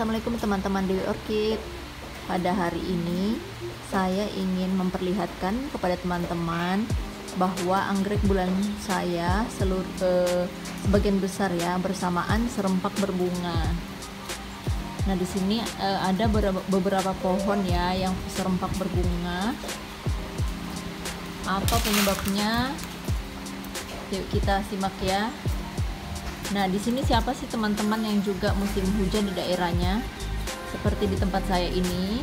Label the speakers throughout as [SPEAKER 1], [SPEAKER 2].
[SPEAKER 1] Assalamualaikum teman-teman Dewi Orchid. Pada hari ini saya ingin memperlihatkan kepada teman-teman bahwa anggrek bulan saya sebagian besar ya bersamaan serempak berbunga. Nah, di sini ada beberapa pohon ya yang serempak berbunga. Apa penyebabnya? Yuk kita simak ya. Nah, di sini siapa sih teman-teman yang juga musim hujan di daerahnya? Seperti di tempat saya ini,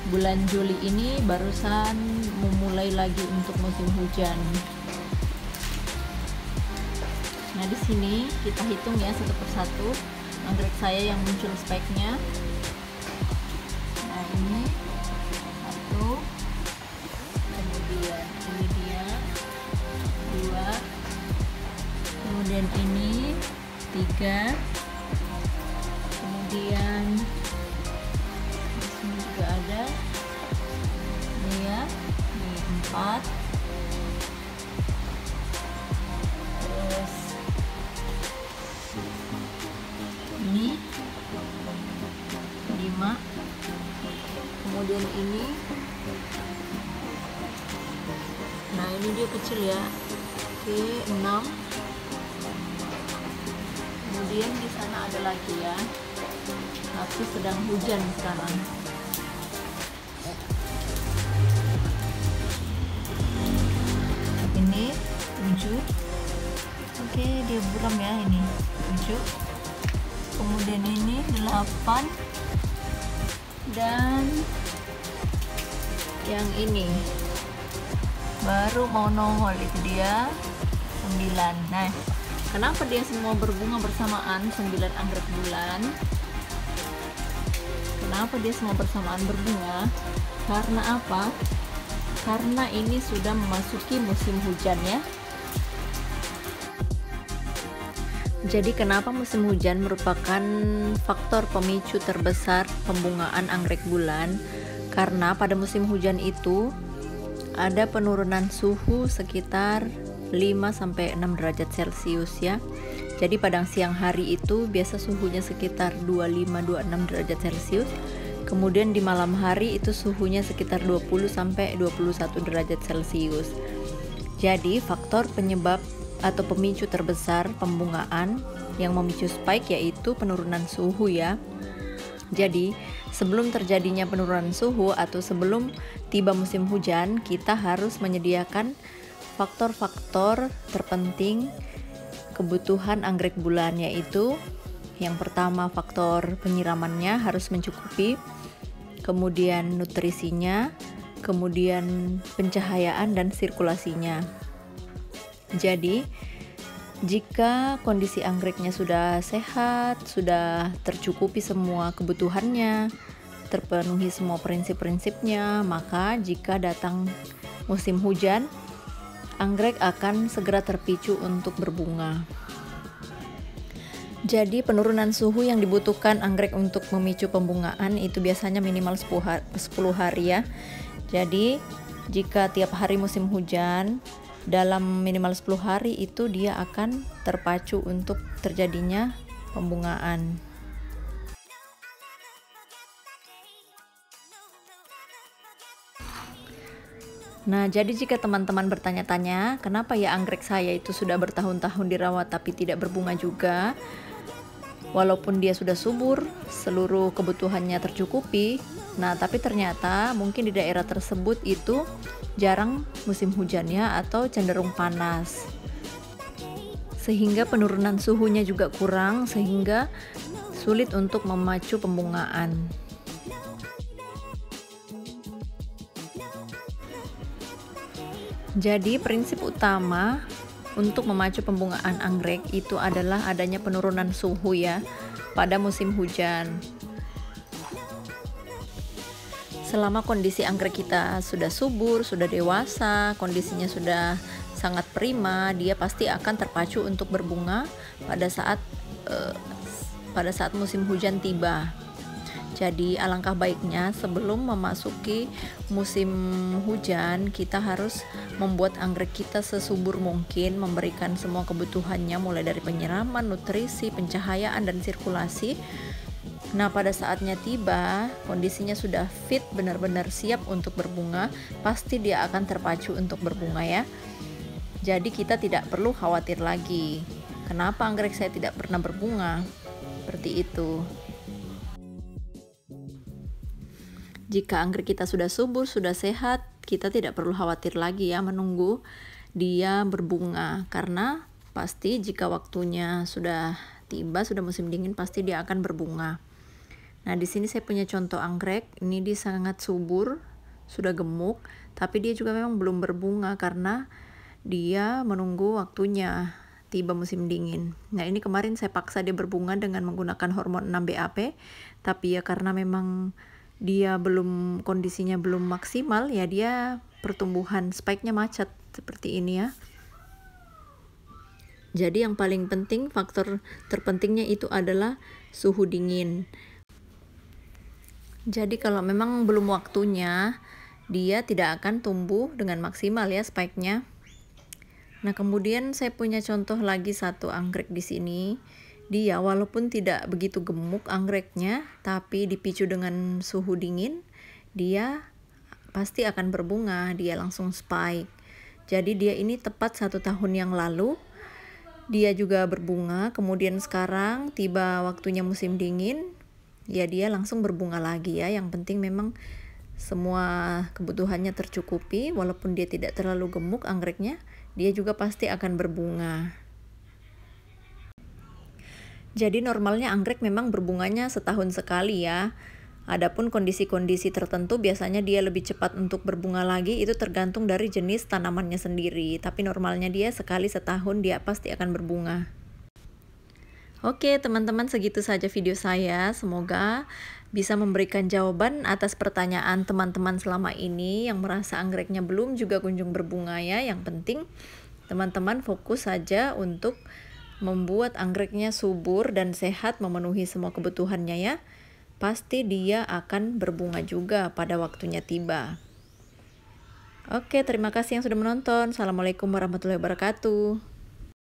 [SPEAKER 1] bulan Juli ini barusan memulai lagi untuk musim hujan. Nah, di sini kita hitung ya satu persatu anggrek saya yang muncul speknya. Nah, ini satu, kemudian ini dia dua, kemudian ini 3, kemudian di sini juga ada ini ya, ini 4, terus ini 5, kemudian ini, nah ini dia kecil ya, oke 6. Kemudian di sana ada lagi ya, tapi sedang hujan sekarang. Ini 7, oke dia buram ya, ini 7. Kemudian ini 8, dan yang ini baru mau nongol, itu dia 9. Nah, kenapa dia semua berbunga bersamaan 9 anggrek bulan? Kenapa dia semua bersamaan berbunga? Karena apa? Karena ini sudah memasuki musim hujan ya. Jadi kenapa musim hujan merupakan faktor pemicu terbesar pembungaan anggrek bulan? Karena pada musim hujan itu ada penurunan suhu sekitar 5-6 derajat Celcius ya. Jadi pada siang hari itu biasa suhunya sekitar 25-26 derajat Celcius. Kemudian di malam hari itu suhunya sekitar 20-21 derajat Celcius. Jadi faktor penyebab atau pemicu terbesar pembungaan yang memicu spike yaitu penurunan suhu ya. Jadi sebelum terjadinya penurunan suhu atau sebelum tiba musim hujan, kita harus menyediakan faktor-faktor terpenting kebutuhan anggrek bulan, yaitu yang pertama faktor penyiramannya harus mencukupi, kemudian nutrisinya, kemudian pencahayaan dan sirkulasinya. Jadi jika kondisi anggreknya sudah sehat, sudah tercukupi semua kebutuhannya, terpenuhi semua prinsip-prinsipnya, maka jika datang musim hujan, anggrek akan segera terpicu untuk berbunga. Jadi penurunan suhu yang dibutuhkan anggrek untuk memicu pembungaan itu biasanya minimal 10 hari ya. Jadi jika tiap hari musim hujan, dalam minimal 10 hari itu dia akan terpacu untuk terjadinya pembungaan. Nah, jadi jika teman-teman bertanya-tanya, kenapa ya anggrek saya itu sudah bertahun-tahun dirawat tapi tidak berbunga juga? Walaupun dia sudah subur, seluruh kebutuhannya tercukupi, nah tapi ternyata mungkin di daerah tersebut itu jarang musim hujannya atau cenderung panas. Sehingga penurunan suhunya juga kurang, sehingga sulit untuk memacu pembungaan. Jadi prinsip utama untuk memacu pembungaan anggrek itu adalah adanya penurunan suhu ya pada musim hujan. Selama kondisi anggrek kita sudah subur, sudah dewasa, kondisinya sudah sangat prima, dia pasti akan terpacu untuk berbunga pada saat musim hujan tiba. Jadi alangkah baiknya sebelum memasuki musim hujan, kita harus membuat anggrek kita sesubur mungkin, memberikan semua kebutuhannya mulai dari penyiraman, nutrisi, pencahayaan, dan sirkulasi, Nah, pada saatnya tiba, kondisinya sudah fit, benar-benar siap untuk berbunga, pasti dia akan terpacu untuk berbunga ya. Jadi kita tidak perlu khawatir lagi. Kenapa anggrek saya tidak pernah berbunga? Seperti itu. Jika anggrek kita sudah subur, sudah sehat, kita tidak perlu khawatir lagi ya menunggu dia berbunga, karena pasti jika waktunya sudah tiba, sudah musim dingin, pasti dia akan berbunga. Nah, di sini saya punya contoh anggrek. Ini dia sangat subur, sudah gemuk, tapi dia juga memang belum berbunga karena dia menunggu waktunya tiba musim dingin. Nah, ini kemarin saya paksa dia berbunga dengan menggunakan hormon 6-BAP, tapi ya karena memang dia kondisinya belum maksimal, ya dia pertumbuhan spike-nya macet seperti ini ya. Jadi yang paling penting, faktor terpentingnya itu adalah suhu dingin. Jadi kalau memang belum waktunya, dia tidak akan tumbuh dengan maksimal ya spike-nya. Nah, kemudian saya punya contoh lagi satu anggrek di sini. Dia walaupun tidak begitu gemuk anggreknya, tapi dipicu dengan suhu dingin, dia pasti akan berbunga, dia langsung spike. Jadi dia ini tepat 1 tahun yang lalu, dia juga berbunga, kemudian sekarang tiba waktunya musim dingin, ya dia langsung berbunga lagi ya. Yang penting memang semua kebutuhannya tercukupi, walaupun dia tidak terlalu gemuk anggreknya, dia juga pasti akan berbunga. Jadi normalnya anggrek memang berbunganya setahun sekali ya. Adapun kondisi-kondisi tertentu biasanya dia lebih cepat untuk berbunga lagi, itu tergantung dari jenis tanamannya sendiri. Tapi normalnya dia sekali setahun dia pasti akan berbunga. Oke teman-teman, segitu saja video saya. Semoga bisa memberikan jawaban atas pertanyaan teman-teman selama ini yang merasa anggreknya belum juga kunjung berbunga ya. Yang penting teman-teman fokus saja untuk membuat anggreknya subur dan sehat, memenuhi semua kebutuhannya ya. Pasti dia akan berbunga juga pada waktunya tiba. Oke, terima kasih yang sudah menonton. Assalamualaikum warahmatullahi wabarakatuh.